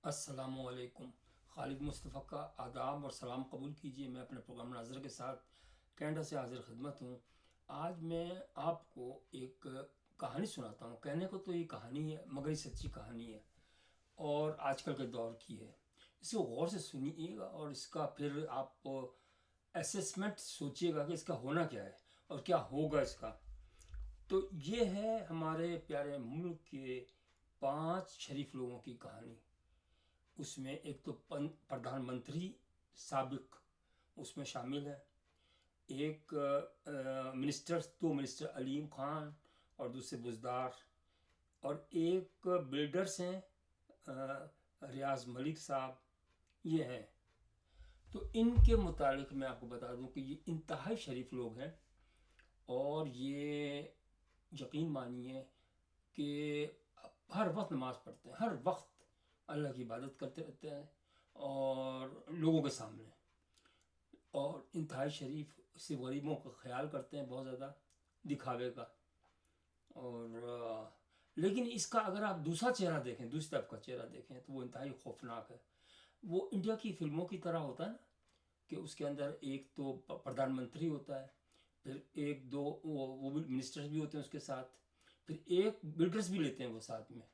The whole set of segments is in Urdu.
السلام علیکم۔ خالد مصطفیٰ کا آداب اور سلام قبول کیجیے۔ میں اپنے پروگرام ناظر کے ساتھ کینیڈا سے حاضر خدمت ہوں۔ آج میں آپ کو ایک کہانی سناتا ہوں۔ کہنے کو تو یہ کہانی ہے مگر یہ سچی کہانی ہے اور آج کل کے دور کی ہے۔ اس کو غور سے سنیے گا اور اس کا پھر آپ اسیسمنٹ سوچیے گا کہ اس کا ہونا کیا ہے اور کیا ہوگا اس کا۔ تو یہ ہے ہمارے پیارے ملک کے 5 شریف لوگوں کی کہانی۔ اس میں ایک تو پردھان منتری سابق اس میں شامل ہے، ایک دو منسٹر علیم خان اور دوسرے بزدار، اور ایک بلڈرز ہیں ریاض ملک صاحب، یہ ہیں۔ تو ان کے متعلق میں آپ کو بتا دوں کہ یہ انتہائی شریف لوگ ہیں اور یہ یقین مانیے کہ ہر وقت نماز پڑھتے ہیں، ہر وقت اللہ کی عبادت کرتے رہتے ہیں اور لوگوں کے سامنے، اور انتہائی شریف سے غریبوں کا خیال کرتے ہیں بہت زیادہ دکھاوے کا۔ اور لیکن اس کا اگر آپ دوسرا چہرہ دیکھیں، دوسری طرف کا چہرہ دیکھیں تو وہ انتہائی خوفناک ہے۔ وہ انڈیا کی فلموں کی طرح ہوتا ہے نا کہ اس کے اندر ایک تو پردھان منتری ہوتا ہے، پھر ایک دو وہ بھی منسٹر بھی ہوتے ہیں اس کے ساتھ، پھر ایک بلڈرز بھی لیتے ہیں وہ ساتھ میں۔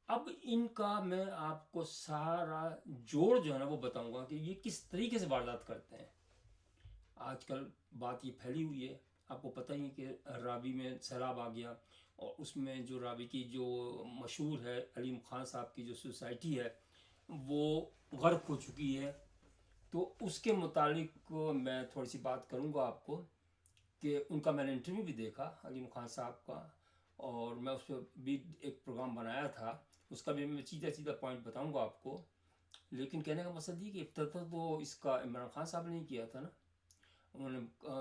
اب ان کا میں آپ کو سارا جوڑ جو ہے نا وہ بتاؤں گا کہ یہ کس طریقے سے واردات کرتے ہیں۔ آج کل بات یہ پھیلی ہوئی ہے، آپ کو پتہ ہی کہ راوی میں سیلاب آ گیا اور اس میں جو راوی کی جو مشہور ہے علیم خان صاحب کی جو سوسائٹی ہے وہ غرق ہو چکی ہے۔ تو اس کے متعلق میں تھوڑی سی بات کروں گا آپ کو کہ ان کا میں نے انٹرویو بھی دیکھا علیم خان صاحب کا، اور میں اس پہ بھی ایک پروگرام بنایا تھا، اس کا بھی میں سیدھا پوائنٹ بتاؤں گا آپ کو۔ لیکن کہنے کا مقصد یہ کہ افتتاح تو اس کا عمران خان صاحب نے کیا تھا نا، انہوں نے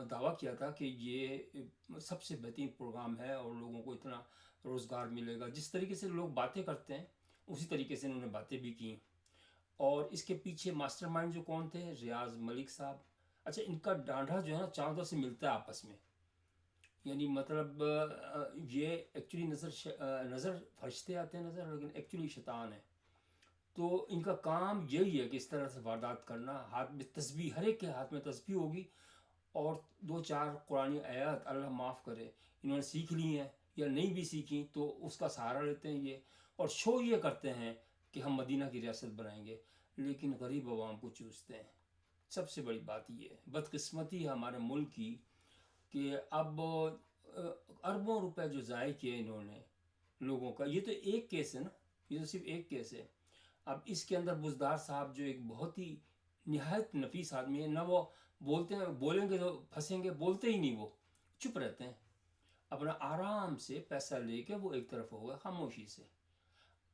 دعویٰ کیا تھا کہ یہ سب سے بہترین پروگرام ہے اور لوگوں کو اتنا روزگار ملے گا۔ جس طریقے سے لوگ باتیں کرتے ہیں اسی طریقے سے انہوں نے باتیں بھی کی، اور اس کے پیچھے ماسٹر مائنڈ جو کون تھے، ریاض ملک صاحب۔ اچھا، ان کا ڈانڈا جو ہے نا چاندوں سے ملتا ہے آپس میں، یعنی مطلب یہ ایکچولی نظر فرشتے آتے ہیں نظر، لیکن ایکچولی شیطان ہے۔ تو ان کا کام یہی ہے کہ اس طرح سے واردات کرنا، ہاتھ میں تسبیح، ہر ایک کے ہاتھ میں تسبیح ہوگی، اور 2-4 قرآنی آیات اللہ معاف کرے انہوں نے سیکھ لی ہیں یا نہیں بھی سیکھی تو اس کا سہارا لیتے ہیں یہ، اور شو یہ کرتے ہیں کہ ہم مدینہ کی ریاست بنائیں گے، لیکن غریب عوام کو چوستے ہیں۔ سب سے بڑی بات یہ ہے، بدقسمتی ہے ہمارے ملک کی کہ اب اربوں روپے جو ضائع کیے انہوں نے لوگوں کا، یہ تو ایک کیس ہے نا، یہ تو صرف ایک کیس ہے۔ اب اس کے اندر بزدار صاحب جو ایک بہت ہی نہایت نفیس آدمی ہے، نہ وہ بولتے ہیں، بولیں گے تو پھنسیں گے، بولتے ہی نہیں، وہ چپ رہتے ہیں، اپنا آرام سے پیسہ لے کے وہ ایک طرف ہو گئے خاموشی سے۔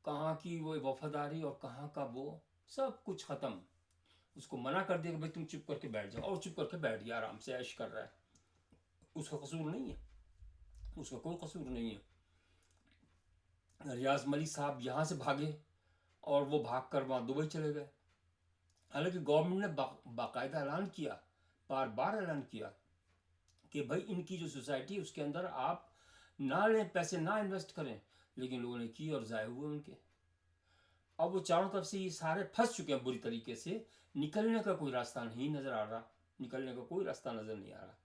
کہاں کی وہ وفاداری اور کہاں کا وہ سب کچھ ختم۔ اس کو منع کر دیا کہ بھائی تم چپ کر کے بیٹھ جاؤ، اور چپ کر کے بیٹھ گیا، آرام سے عیش کر رہا ہے۔ اس کا قصور نہیں ہے، اس کا کوئی قصور نہیں ہے۔ ریاض ملک صاحب یہاں سے بھاگے اور وہ بھاگ کر وہاں دبئی چلے گئے، حالانکہ گورنمنٹ نے باقاعدہ اعلان کیا، بار بار اعلان کیا کہ بھائی ان کی جو سوسائٹی ہے اس کے اندر آپ نہ لیں، پیسے نہ انویسٹ کریں، لیکن لوگوں نے کی اور ضائع ہوئے ان کے۔ اب وہ چاروں طرف سے یہ سارے پھنس چکے ہیں بری طریقے سے، نکلنے کا کوئی راستہ نہیں نظر آ رہا، نکلنے کا کوئی راستہ نظر نہیں آ رہا۔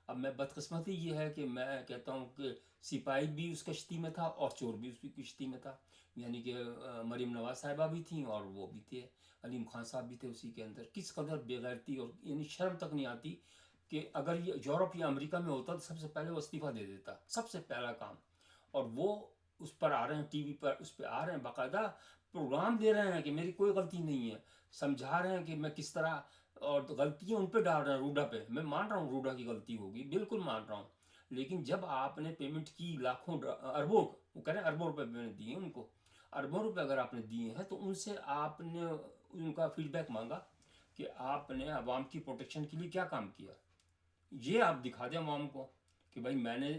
اب میں بدقسمتی یہ ہے کہ میں کہتا ہوں کہ سپاہی بھی اس کشتی میں تھا اور چور بھی اس کی کشتی میں تھا، یعنی کہ مریم نواز صاحبہ بھی تھیں اور وہ بھی تھے، علیم خان صاحب بھی تھے اسی کے اندر۔ کس قدر بے غیرتی، اور یعنی شرم تک نہیں آتی کہ اگر یہ یورپ یا امریکہ میں ہوتا تو سب سے پہلے وہ استعفیٰ دے دیتا، سب سے پہلا کام۔ اور وہ اس پر آ رہے ہیں، ٹی وی پر اس پہ آ رہے ہیں، باقاعدہ پروگرام دے رہے ہیں کہ میری کوئی غلطی نہیں ہے، سمجھا رہے ہیں کہ میں کس طرح، اور غلطیاں ان پہ ڈال رہے ہیں، روڈا پہ۔ میں مان رہا ہوں روڈا کی غلطی ہوگی، بالکل مان رہا ہوں، لیکن جب آپ نے پیمنٹ کی لاکھوں اربوں، وہ کہہ رہے ہیں اربوں روپے میں نے دیے ان کو، اربوں روپے اگر آپ نے دیے ہیں تو ان سے آپ نے ان کا فیڈ بیک مانگا کہ آپ نے عوام کی پروٹیکشن کے لیے کیا کام کیا، یہ آپ دکھا دیں عوام کو کہ بھائی میں نے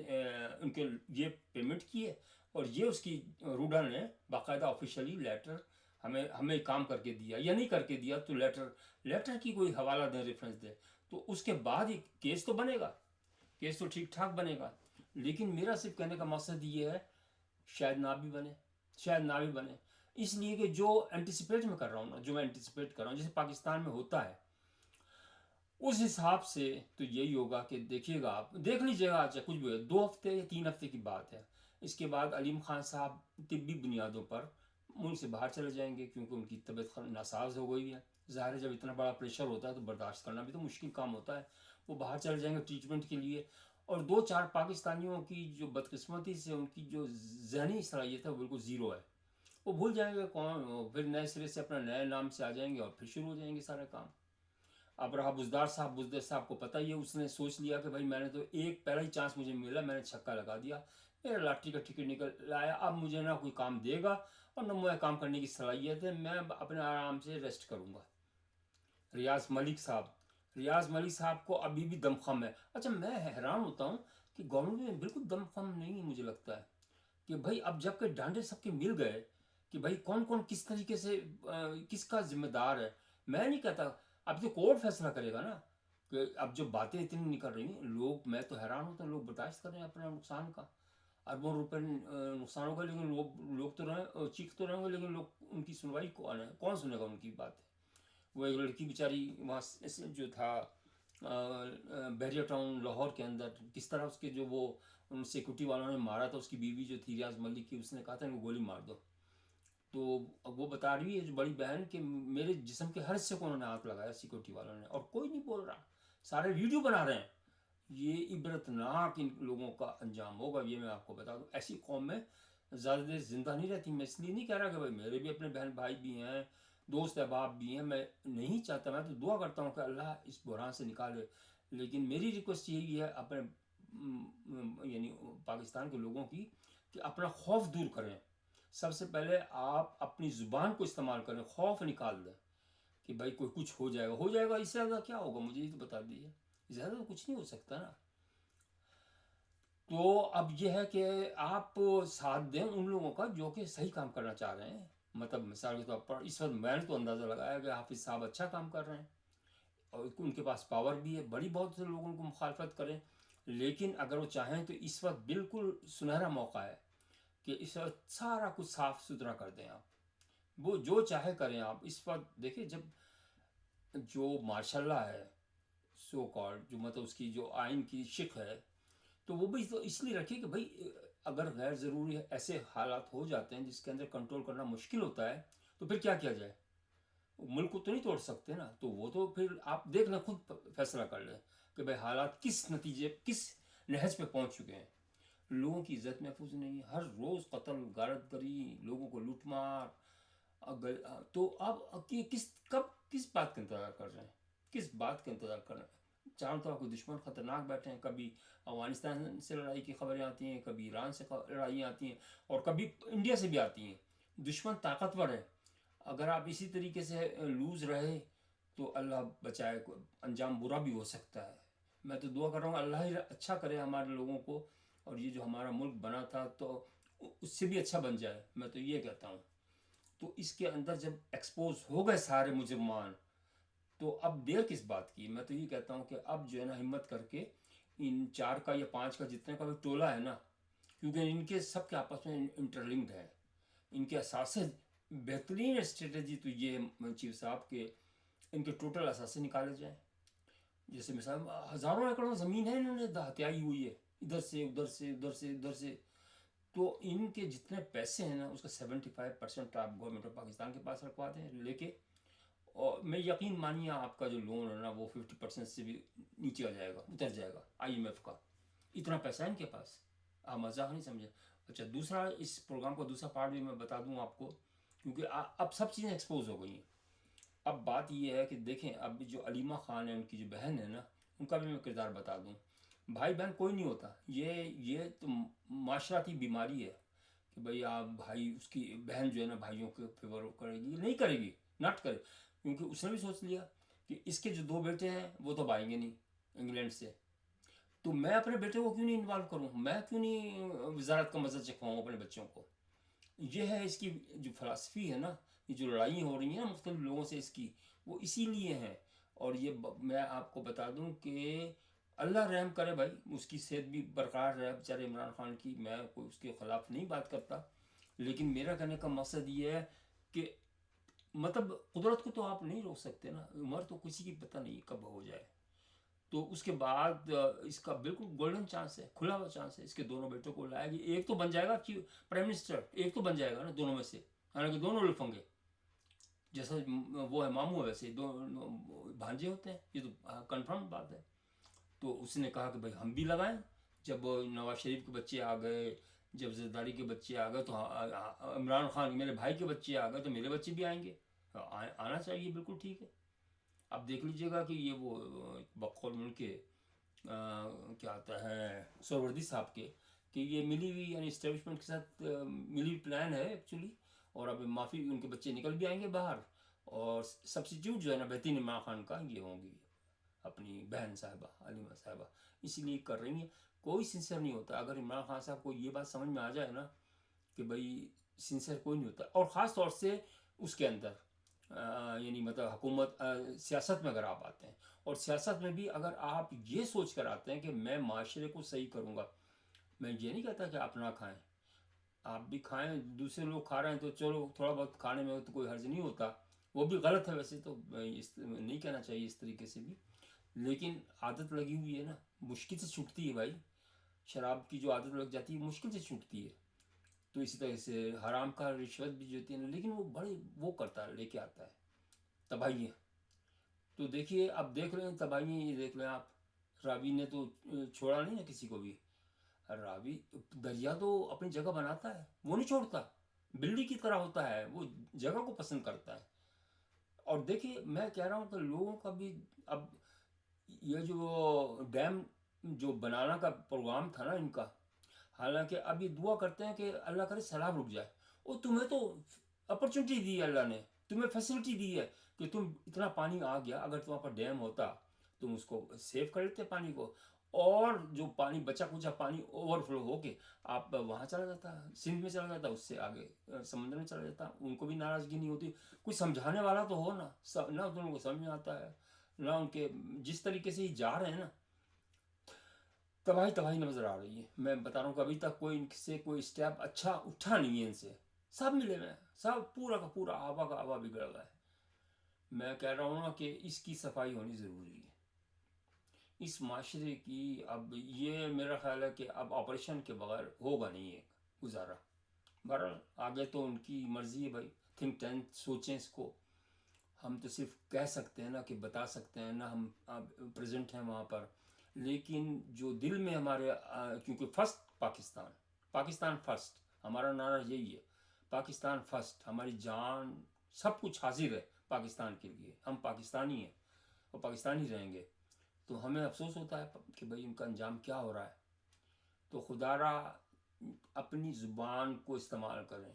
ان کے یہ پیمنٹ کی ہے، اور یہ اس کی روڈا نے باقاعدہ آفیشیلی لیٹر ہمیں کام کر کے دیا، یا نہیں کر کے دیا تو لیٹر کی کوئی حوالہ دیں، ریفرنس دے، تو اس کے بعد ہی کیس تو بنے گا، کیس تو ٹھیک ٹھاک بنے گا۔ لیکن میرا صرف کہنے کا مقصد یہ ہے، شاید نہ بھی بنے، شاید نہ بھی بنے، اس لیے کہ جو اینٹیسپیٹ میں کر رہا ہوں نا، جو میں اینٹیسپیٹ کر رہا ہوں جیسے پاکستان میں ہوتا ہے، اس حساب سے تو یہی ہوگا کہ دیکھیے گا، آپ دیکھ لیجیے گا، اچھا کچھ بھی 2 ہفتے یا 3 ہفتے کی بات ہے، اس کے بعد علیم خان صاحب طبی بنیادوں پر ملک سے باہر چلے جائیں گے، کیونکہ ان کی طبیعت ناساز ہو گئی ہے۔ ظاہر ہے جب اتنا بڑا پریشر ہوتا ہے تو برداشت کرنا بھی تو مشکل کام ہوتا ہے۔ وہ باہر چلے جائیں گے ٹریٹمنٹ کے لیے، اور 2-4 پاکستانیوں کی جو بدقسمتی سے ان کی جو ذہنی صلاحیت ہے وہ بالکل زیرو ہے، وہ بھول جائیں گے کون، پھر نئے سرے سے اپنا نئے نام سے آ جائیں گے اور پھر شروع ہو جائیں گے سارے کام۔ اب رہا بزدار صاحب کو پتہ ہی ہے، اس نے سوچ لیا کہ بھائی میں نے تو ایک پہلا ہی چانس مجھے ملا، میں نے چھکا لگا دیا، میرا لاٹری کا ٹکٹ نکل آیا، اب مجھے نہ کوئی کام دے گا اور نہ مجھے کام کرنے کی صلاحیت ہے، میں اپنے آرام سے ریسٹ کروں گا۔ ریاض ملک صاحب کو ابھی بھی دم خم ہے۔ اچھا میں حیران ہوتا ہوں کہ گورنمنٹ میں بالکل دم خم نہیں، مجھے لگتا ہے کہ بھائی اب جب کہ ڈانڈے سب کے مل گئے کہ بھائی کون کون کس طریقے سے کس کا ذمہ دار ہے، میں نہیں کہتا، اب تو کورٹ فیصلہ کرے گا نا، کہ اب جو باتیں اتنی نہیں کر رہی ہیں لوگ، میں تو حیران ہوتا ہوں، لوگ برداشت کر رہے ہیں اپنا نقصان کا، اربوں روپے نقصان ہوگا، لیکن لوگ تو رہیں، چیخ تو رہیں گے، لیکن لوگ ان کی سنوائی کون سنے گا ان کی بات ہے۔ وہ ایک لڑکی بیچاری وہاں جو تھا بحریہ ٹاؤن لاہور کے اندر، کس طرح اس کے جو وہ ان سیکورٹی والوں نے مارا تھا، اس کی بیوی جو تھی ریاض ملک کی، اس نے کہا تھا ان کو گولی مار دو، تو وہ بتا رہی ہے جو بڑی بہن کہ میرے جسم کے ہر حصے کو انہوں نے ہاتھ لگایا سیکورٹی والوں نے، اور کوئی نہیں بول رہا، سارے ویڈیو بنا رہے ہیں۔ یہ عبرتناک ان لوگوں کا انجام ہوگا، یہ میں آپ کو بتا دوں۔ ایسی قوم میں زیادہ دیر زندہ نہیں رہتی۔ میں اس لیے نہیں کہہ رہا کہ بھائی میرے بھی اپنے بہن بھائی بھی ہیں، دوست احباب بھی ہیں، میں نہیں چاہتا، میں تو دعا کرتا ہوں کہ اللہ اس بحران سے نکالے، لیکن میری ریکویسٹ یہی ہے اپنے یعنی پاکستان کے لوگوں کی، کہ اپنا خوف دور کریں۔ سب سے پہلے آپ اپنی زبان کو استعمال کریں، خوف نکال دیں کہ بھائی کوئی کچھ ہو جائے گا، اس سے زیادہ کیا ہوگا مجھے یہ تو بتا دیجیے، زیادہ تو کچھ نہیں ہو سکتا نا۔ تو اب یہ ہے کہ آپ ساتھ دیں ان لوگوں کا جو کہ صحیح کام کرنا چاہ رہے ہیں، مطلب مثال کے طور پر اس وقت میں نے تو اندازہ لگایا کہ حافظ صاحب اچھا کام کر رہے ہیں، اور ان کے پاس پاور بھی ہے، بڑی بہت سے لوگوں کو مخالفت کریں، لیکن اگر وہ چاہیں تو اس وقت بالکل سنہرا موقع ہے کہ اس وقت سارا کچھ صاف ستھرا کر دیں آپ، وہ جو چاہے کریں آپ۔ اس وقت دیکھیں جب جو ماشاء اللہ ہے سو کالڈ، جو مطلب اس کی جو آئین کی شق ہے، تو وہ بھی تو اس لیے رکھے کہ بھائی اگر غیر ضروری ایسے حالات ہو جاتے ہیں جس کے اندر کنٹرول کرنا مشکل ہوتا ہے، تو پھر کیا کیا جائے؟ ملک کو تو نہیں توڑ سکتے نا، تو وہ تو پھر آپ دیکھ لیں، خود فیصلہ کر لیں کہ بھائی حالات کس نتیجے، کس نہج پہ پہنچ چکے ہیں۔ لوگوں کی عزت محفوظ نہیں ہے، ہر روز قتل غارت گری، لوگوں کو لوٹ مار، تو آپ کس بات کا انتظار کر رہے ہیں، کس بات کا انتظار کر رہے ہیں؟ چاروں طرف کوئی دشمن خطرناک بیٹھے ہیں، کبھی افغانستان سے لڑائی کی خبریں آتی ہیں، کبھی ایران سے لڑائیاں آتی ہیں، اور کبھی انڈیا سے بھی آتی ہیں۔ دشمن طاقتور ہے، اگر آپ اسی طریقے سے لوز رہے تو اللہ بچائے، انجام برا بھی ہو سکتا ہے۔ میں تو دعا کر رہا ہوں اللہ ہی اچھا کرے ہمارے لوگوں کو، اور یہ جو ہمارا ملک بنا تھا تو اس سے بھی اچھا بن جائے، میں تو یہ کہتا ہوں۔ تو اس کے اندر جب ایکسپوز ہو گئے سارے مجرمان، تو اب دیر کس بات کی؟ میں تو یہ کہتا ہوں کہ اب جو ہے نا ہمت کر کے ان 4 کا یا 5 کا جتنے کا بھی ٹولہ ہے نا، کیونکہ ان کے سب کے آپس میں انٹرلنکڈ ہے، ان کے اثاثے، بہترین اسٹریٹجی تو یہ ہے چیف صاحب کہ ان کے ٹوٹل اثاثے نکالے جائیں۔ جیسے مثال ہزاروں ایکڑوں زمین ہے، انہوں نے ہتھیائی ہوئی ہے، ادھر سے ادھر سے ادھر سے ادھر سے، تو ان کے جتنے پیسے ہیں نا اس کا 75% آپ گورنمنٹ آف پاکستان کے پاس رکھوا دیں لے کے، اور میں یقین مانیے آپ کا جو لون ہے نا وہ 50% سے بھی نیچے آ جائے گا، اتر جائے گا IMF کا، اتنا پیسہ ہے ان کے پاس، آپ مذاق نہیں سمجھے۔ اچھا دوسرا، اس پروگرام کا دوسرا پارٹ بھی میں بتا دوں آپ کو، کیونکہ اب سب چیزیں ایکسپوز ہو گئی ہیں۔ اب بات یہ ہے کہ دیکھیں، اب جو علیمہ خان ہے، ان کی جو بہن ہے نا، ان کا بھی میں کردار بتا دوں۔ بھائی بہن کوئی نہیں ہوتا، یہ تو معاشرتی بیماری ہے کہ بھائی آپ بھائی، اس کی بہن جو ہے نا بھائیوں کے فیور کرے گی، نہیں کرے گی، ناٹ کرے، کیونکہ اس نے بھی سوچ لیا کہ اس کے جو 2 بیٹے ہیں وہ تو آئیں گے نہیں انگلینڈ سے، تو میں اپنے بیٹے کو کیوں نہیں انوالو کروں، میں کیوں نہیں وزارت کا مزہ چکھواؤں اپنے بچوں کو۔ یہ ہے اس کی جو فلسفی ہے نا، یہ جو لڑائیں ہو رہی ہیں مختلف لوگوں سے اس کی، وہ اسی لیے ہیں۔ اور یہ میں آپ کو بتا دوں کہ اللہ رحم کرے بھائی، اس کی صحت بھی برقرار رہے بیچارے عمران خان کی، میں کوئی اس کے خلاف نہیں بات کرتا، لیکن میرا کہنے کا مقصد یہ ہے کہ مطلب قدرت کو تو آپ نہیں روک سکتے نا، عمر تو کسی کی پتہ نہیں کب ہو جائے. تو اس کے بعد اس کا بالکل گولڈن چانس ہے، کھلا ہوا چانس ہے. اس کے دونوں بیٹوں کو لائے گی، ایک تو بن جائے گا پرائم منسٹر، ایک تو بن جائے گا نا دونوں میں سے، حالانکہ دونوں لفنگے جیسا وہ ہے ماموں ہے ویسے دونوں بھانجے ہوتے ہیں، یہ تو کنفرم بات ہے. تو اس نے کہا کہ بھائی ہم بھی لگائیں. جب نواز شریف کے بچے آ گئے، جب زرداری کے بچے آ گئے، تو عمران خان میرے بھائی کے بچے آ گئے، تو میرے بچے بھی آئیں گے، آنا چاہیے، بالکل ٹھیک ہے. اب دیکھ لیجیے گا کہ یہ وہ بقول ملک کے کیا آتا ہے سہروردی صاحب کے، کہ یہ ملی ہوئی یعنی اسٹیبلشمنٹ کے ساتھ ملی ہوئی پلان ہے ایکچولی. اور اب معافی ان کے بچے نکل بھی آئیں گے باہر، اور سبسٹیوٹ جو ہے نا بہترین عمران خان کا یہ ہوں گی اپنی بہن صاحبہ علیمہ صاحبہ. اسی لیے کر رہی ہیں. کوئی سنسر نہیں ہوتا. اگر عمران خان صاحب کو یہ بات سمجھ میں آ جائے نا کہ بھائی سنسر کوئی نہیں ہوتا، اور خاص طور سے اس کے اندر یعنی مطلب حکومت سیاست میں اگر آپ آتے ہیں، اور سیاست میں بھی اگر آپ یہ سوچ کر آتے ہیں کہ میں معاشرے کو صحیح کروں گا. میں یہ نہیں کہتا کہ آپ نہ کھائیں، آپ بھی کھائیں، دوسرے لوگ کھا رہے ہیں تو چلو تھوڑا بہت کھانے میں تو کوئی حرج نہیں ہوتا. وہ بھی غلط ہے ویسے تو نہیں کہنا چاہیے اس طریقے سے بھی، لیکن عادت لگی ہوئی ہے نا، مشکل سے چھوٹتی ہے بھائی. شراب کی جو عادت لگ جاتی ہے مشکل سے چھوٹتی ہے. تو اسی طرح سے حرام کا رشوت بھی جو ہوتی ہے نا، لیکن وہ بڑے وہ کرتا ہے، لے کے آتا ہے تباہیاں. تو دیکھیے اب دیکھ رہے ہیں تباہیاں، یہ دیکھ لیں آپ، راوی نے تو چھوڑا نہیں ہے کسی کو بھی. راوی دریا تو اپنی جگہ بناتا ہے، وہ نہیں چھوڑتا، بلی کی طرح ہوتا ہے، وہ جگہ کو پسند کرتا ہے. اور دیکھیے میں کہہ رہا ہوں کہ لوگوں کا بھی اب یہ جو ڈیم جو بنانا کا پروگرام تھا نا ان کا، حالانکہ اب یہ دعا کرتے ہیں کہ اللہ کرے سیلاب رک جائے. اور تمہیں تو اپرچونٹی دی ہے اللہ نے، تمہیں فیسلٹی دی ہے کہ تم اتنا پانی آ گیا، اگر تمہاں پر ڈیم ہوتا تم اس کو سیو کر لیتے پانی کو، اور جو پانی بچا کچا پانی اوور فلو ہو کے آپ وہاں چلا جاتا، سندھ میں چلا جاتا، اس سے آگے سمندر میں چلا جاتا. ان کو بھی ناراضگی نہیں ہوتی. کوئی سمجھانے والا تو ہو نا، نہ ان کو سمجھ میں آتا ہے، نہ ان کے جس طریقے سے یہ جا رہے ہیں نا، تباہی نظر آ رہی ہے. میں بتا رہا ہوں کہ ابھی تک کوئی ان سے کوئی اسٹیپ اچھا اٹھا نہیں ہے. ان سے سب ملے ہوئے ہیں، سب پورا کا پورا آبا کا آبا بگڑ گیا ہے. میں کہہ رہا ہوں نا کہ اس کی صفائی ہونی ضروری ہے اس معاشرے کی. اب یہ میرا خیال ہے کہ اب آپریشن کے بغیر ہوگا نہیں ایک گزارا. بہرحال آگے تو ان کی مرضی ہے بھائی، تھنک ٹینک سوچیں اس کو. ہم تو صرف کہہ سکتے ہیں نا، کہ بتا سکتے ہیں نا، ہم پریزنٹ ہیں وہاں پر. لیکن جو دل میں ہمارے کیونکہ فرسٹ پاکستان فرسٹ ہمارا نعرہ یہی ہے، پاکستان فرسٹ. ہماری جان سب کچھ حاضر ہے پاکستان کے لیے. ہم پاکستانی ہیں اور پاکستانی رہیں گے. تو ہمیں افسوس ہوتا ہے کہ بھئی ان کا انجام کیا ہو رہا ہے. تو خدا را اپنی زبان کو استعمال کریں،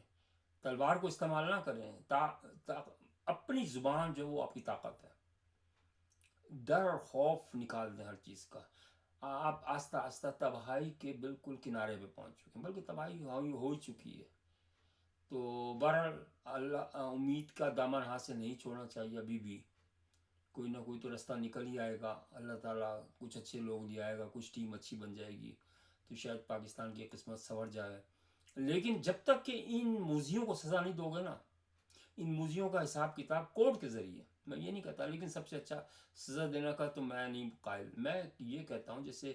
تلوار کو استعمال نہ کریں. اپنی زبان جو وہ آپ کی طاقت ہے. ڈر اور خوف نکال دیں ہر چیز کا. آپ آہستہ آہستہ تباہی کے بالکل کنارے پہ پہنچ چکے ہیں، بلکہ تباہی ہو ہی چکی ہے. تو بہرحال اللہ امید کا دامن ہاتھ سے نہیں چھوڑنا چاہیے. ابھی بھی کوئی نہ کوئی تو رستہ نکل ہی آئے گا. اللہ تعالیٰ کچھ اچھے لوگ لے آئے گا، کچھ ٹیم اچھی بن جائے گی، تو شاید پاکستان کی قسمت سنور جائے. لیکن جب تک کہ ان موذیوں کو سزا نہیں دو گے نا، ان موذیوں کا حساب کتاب کورٹ کے ذریعے، میں یہ نہیں کہتا، لیکن سب سے اچھا سزا دینے کا تو میں نہیں قائل. میں یہ کہتا ہوں جیسے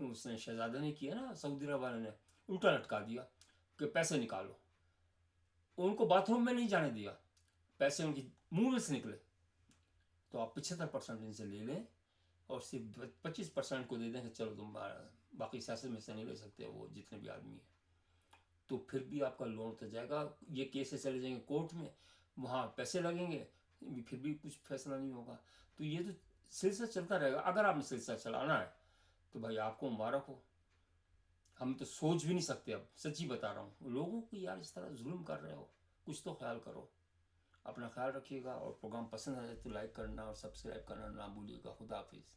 اس نے شہزادہ نے کیا نا، سعودی عرب والے نے الٹا لٹکا دیا کہ پیسے نکالو. ان کو باتھ روم میں نہیں جانے دیا، پیسے ان کی منہ میں سے نکلے. تو آپ 75% ان سے لے لیں اور صرف 25% کو دے دیں کہ چلو تم باقی سیاست میں سے نہیں لے سکتے وہ جتنے بھی آدمی ہیں. تو پھر بھی آپ کا لون ہوتا جائے گا. یہ کیسز چلے جائیں گے کورٹ میں، وہاں پیسے لگیں گے، پھر بھی کچھ فیصلہ نہیں ہوگا. تو یہ تو سلسلہ چلتا رہے گا. اگر آپ نے سلسلہ چلانا ہے تو بھائی آپ کو مبارک ہو. ہم تو سوچ بھی نہیں سکتے. اب سچی بتا رہا ہوں، لوگوں کو یار اس طرح ظلم کر رہے ہو، کچھ تو خیال کرو. اپنا خیال رکھیے گا، اور پروگرام پسند آئے تو لائک کرنا اور سبسکرائب کرنا نہ بھولیے گا. خدا حافظ.